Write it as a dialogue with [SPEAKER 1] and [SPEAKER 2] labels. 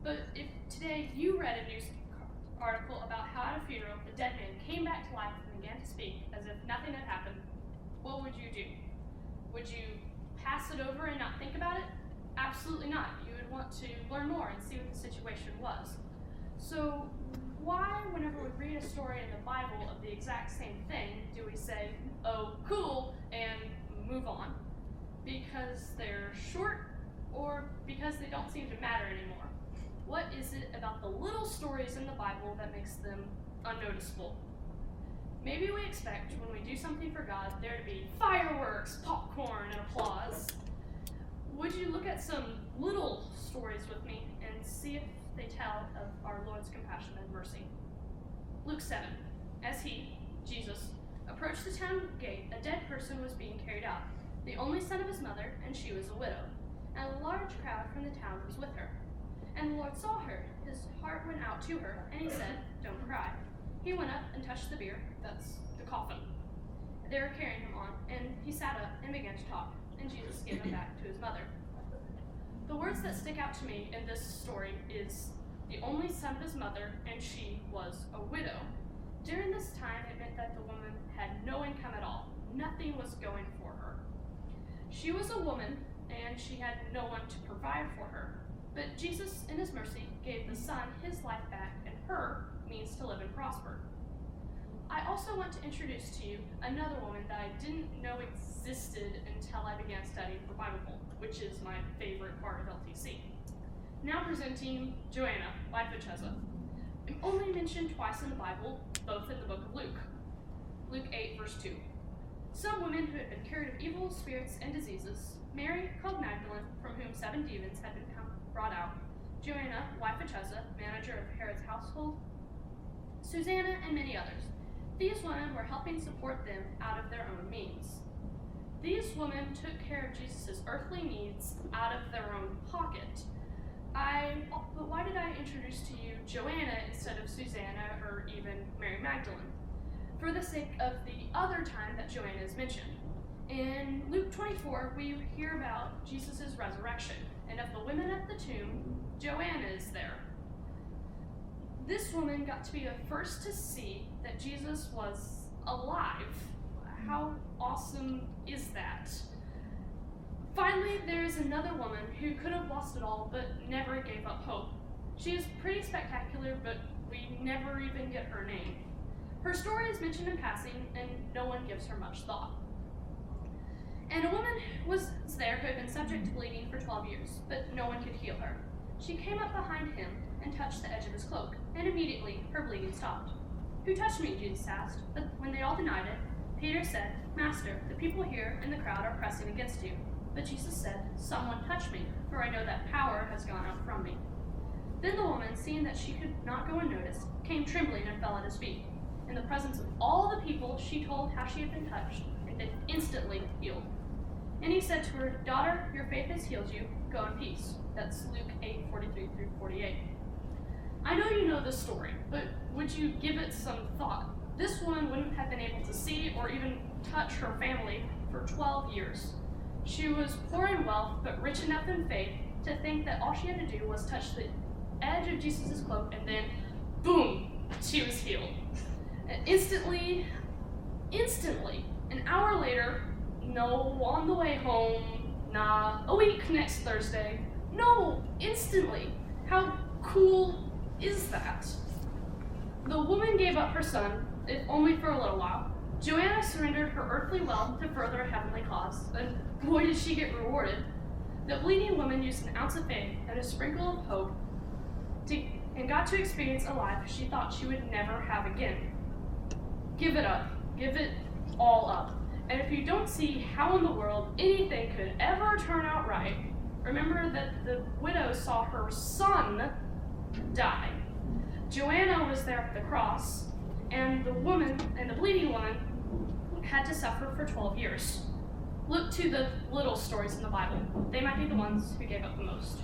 [SPEAKER 1] But if today you read a news article about how at a funeral the dead man came back to life and began to speak as if nothing had happened, what would you do? Would you pass it over and not think about it? Absolutely not. You would want to learn more and see what the situation was. So why, whenever we read a story in the Bible of the exact same thing, do we say, oh, cool, and move on? Because they're short, or because they don't seem to matter anymore? What is it about the little stories in the Bible that makes them unnoticeable? Maybe we expect when we do something for God there to be fireworks, popcorn, and applause. Would you look at some little stories with me and see if they tell of our Lord's compassion and mercy? Luke 7. As he, Jesus, approached the town gate, a dead person was being carried out, the only son of his mother, and she was a widow. And a large crowd from the town was with her. And the Lord saw her. His heart went out to her, and he said, "Don't cry." He went up and touched the bier, that's the coffin. They were carrying him on, and he sat up and began to talk, and Jesus gave him back to his mother. The words that stick out to me in this story is the only son of his mother, and she was a widow. During this time, it meant that the woman had no income at all. Nothing was going for her. She was a woman, and she had no one to provide for her. But Jesus, in his mercy, gave the son his life back and her means to live and prosper. I also want to introduce to you another woman that I didn't know existed until I began studying for Bible, which is my favorite part of LTC. Now presenting Joanna, wife of Cheza. I'm only mentioned twice in the Bible, both in the book of Luke. Luke 8, verse 2. Some women who had been cured of evil spirits and diseases, Mary, called Magdalene, from whom 7 demons had been brought out, Joanna, wife of Cheza, manager of Herod's household, Susanna, and many others. These women were helping support them out of their own means. These women took care of Jesus' earthly needs out of their own pocket. But why did I introduce to you Joanna instead of Susanna or even Mary Magdalene? For the sake of the other time that Joanna is mentioned. In Luke 24, we hear about Jesus' resurrection, and of the women at the tomb, Joanna is there. This woman got to be the first to see that Jesus was alive. How awesome is that? Finally, there is another woman who could have lost it all, but never gave up hope. She is pretty spectacular, but we never even get her name. Her story is mentioned in passing, and no one gives her much thought. And a woman was there who had been subject to bleeding for 12 years, but no one could heal her. She came up behind him and touched the edge of his cloak, and immediately her bleeding stopped. "Who touched me?" Jesus asked. But when they all denied it, Peter said, "Master, the people here in the crowd are pressing against you." But Jesus said, "Someone touched me, for I know that power has gone out from me." Then the woman, seeing that she could not go unnoticed, came trembling and fell at his feet. In the presence of all the people, she told how she had been touched, and been instantly healed. And he said to her, "Daughter, your faith has healed you. Go in peace." That's Luke 8:43-48. I know you know this story, but would you give it some thought? This woman wouldn't have been able to see or even touch her family for 12 years. She was poor in wealth, but rich enough in faith to think that all she had to do was touch the edge of Jesus' cloak, and then, boom, she was healed. And instantly, an hour later, no, on the way home, nah, a week next Thursday, no, instantly. How cool is that? The woman gave up her son, if only for a little while. Joanna surrendered her earthly wealth to further a heavenly cause, and boy did she get rewarded. The bleeding woman used an ounce of faith and a sprinkle of hope and got to experience a life she thought she would never have again. Give it up. Give it all up. And if you don't see how in the world anything could ever turn out right, remember that the widow saw her son die. Joanna was there at the cross, and the bleeding woman had to suffer for 12 years. Look to the little stories in the Bible. They might be the ones who gave up the most.